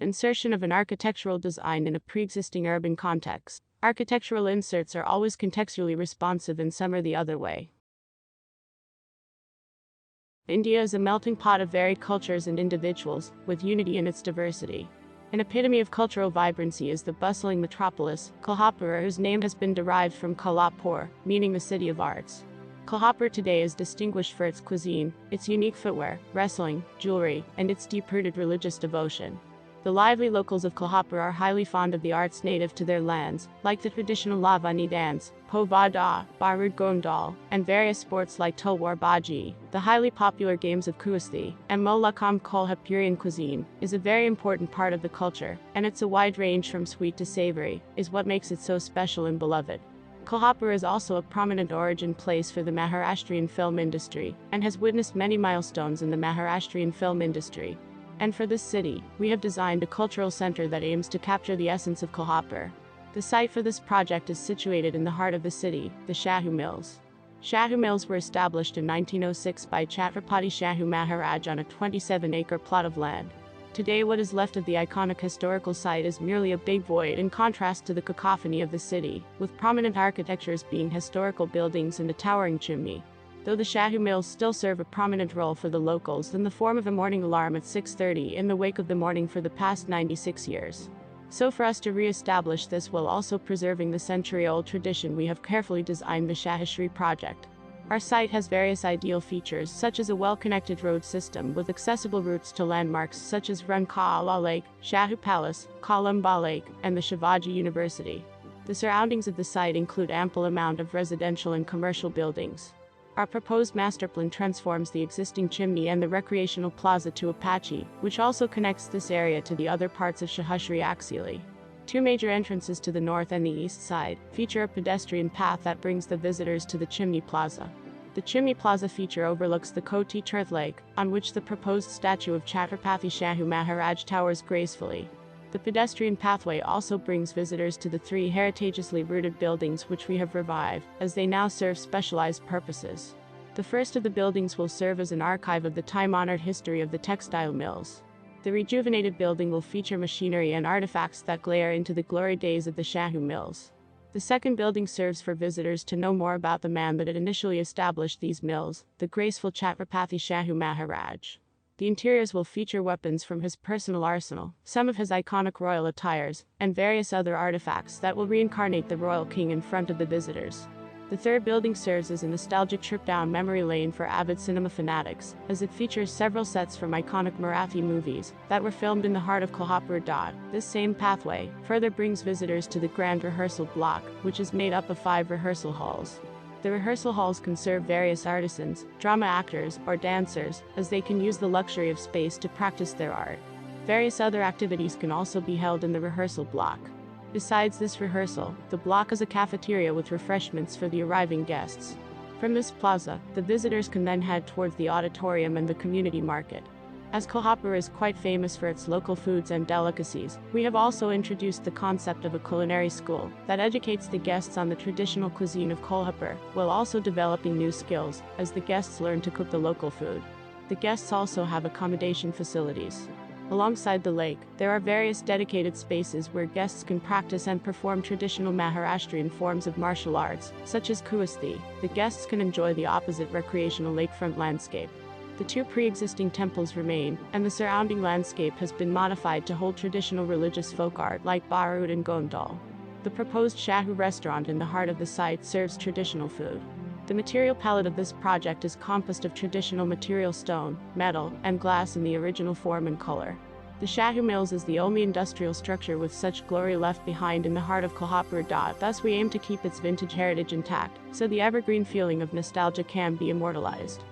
Insertion of an architectural design in a pre-existing urban context. Architectural inserts are always contextually responsive and some are the other way. India is a melting pot of varied cultures and individuals, with unity in its diversity. An epitome of cultural vibrancy is the bustling metropolis, Kolhapur, whose name has been derived from Kalapur, meaning the city of arts. Kolhapur today is distinguished for its cuisine, its unique footwear, wrestling, jewelry, and its deep-rooted religious devotion. The lively locals of Kolhapur are highly fond of the arts native to their lands, like the traditional Lavani dance, Powada, Bharud Gondhal, and various sports like Talwarbaji. The highly popular games of kushti and mallkhamb. Kolhapurian cuisine is a very important part of the culture, and its a wide range from sweet to savory is what makes it so special and beloved. Kolhapur is also a prominent origin place for the Maharashtrian film industry, and has witnessed many milestones in the Maharashtrian film industry. And for this city, we have designed a cultural center that aims to capture the essence of Kolhapur. The site for this project is situated in the heart of the city, the SHAHU Mills. SHAHU Mills were established in 1906 by Chhatrapati Shahu Maharaj on a 27-acre plot of land. Today what is left of the iconic historical site is merely a big void in contrast to the cacophony of the city, with prominent architectures being historical buildings and a towering chimney. Though the SHAHU Mills still serve a prominent role for the locals in the form of a morning alarm at 6:30 in the wake of the morning for the past 96 years. So for us to re-establish this while also preserving the century-old tradition, we have carefully designed the SHRI project. Our site has various ideal features such as a well-connected road system with accessible routes to landmarks such as Rankala Lake, SHAHU Palace, Kolhapur Lake, and the Shivaji University. The surroundings of the site include ample amount of residential and commercial buildings. Our proposed master plan transforms the existing chimney and the recreational plaza to Apache, which also connects this area to the other parts of SHRI axially. Two major entrances to the north and the east side feature a pedestrian path that brings the visitors to the chimney plaza. The chimney plaza feature overlooks the Koti Tirth Lake, on which the proposed statue of Chhatrapati Shahu Maharaj towers gracefully. The pedestrian pathway also brings visitors to the three heritageously rooted buildings which we have revived, as they now serve specialized purposes. The first of the buildings will serve as an archive of the time-honored history of the textile mills. The rejuvenated building will feature machinery and artifacts that glare into the glory days of the SHAHU Mills. The second building serves for visitors to know more about the man that had initially established these mills, the graceful Chhatrapati Shahu Maharaj. The interiors will feature weapons from his personal arsenal, some of his iconic royal attires, and various other artifacts that will reincarnate the royal king in front of the visitors. The third building serves as a nostalgic trip down memory lane for avid cinema fanatics, as it features several sets from iconic Marathi movies that were filmed in the heart of Kolhapur. This same pathway further brings visitors to the grand rehearsal block, which is made up of 5 rehearsal halls. The rehearsal halls can serve various artisans, drama actors, or dancers, as they can use the luxury of space to practice their art. Various other activities can also be held in the rehearsal block. Besides this rehearsal, the block is a cafeteria with refreshments for the arriving guests. From this plaza, the visitors can then head towards the auditorium and the community market. As Kolhapur is quite famous for its local foods and delicacies, we have also introduced the concept of a culinary school that educates the guests on the traditional cuisine of Kolhapur, while also developing new skills as the guests learn to cook the local food. The guests also have accommodation facilities. Alongside the lake, there are various dedicated spaces where guests can practice and perform traditional Maharashtrian forms of martial arts, such as kushti. The guests can enjoy the opposite recreational lakefront landscape. The 2 pre-existing temples remain, and the surrounding landscape has been modified to hold traditional religious folk art like Bharud and Gondhal. The proposed SHAHU restaurant in the heart of the site serves traditional food. The material palette of this project is composed of traditional material stone, metal, and glass in the original form and color. The SHAHU Mills is the only industrial structure with such glory left behind in the heart of Kolhapur. Thus we aim to keep its vintage heritage intact, so the evergreen feeling of nostalgia can be immortalized.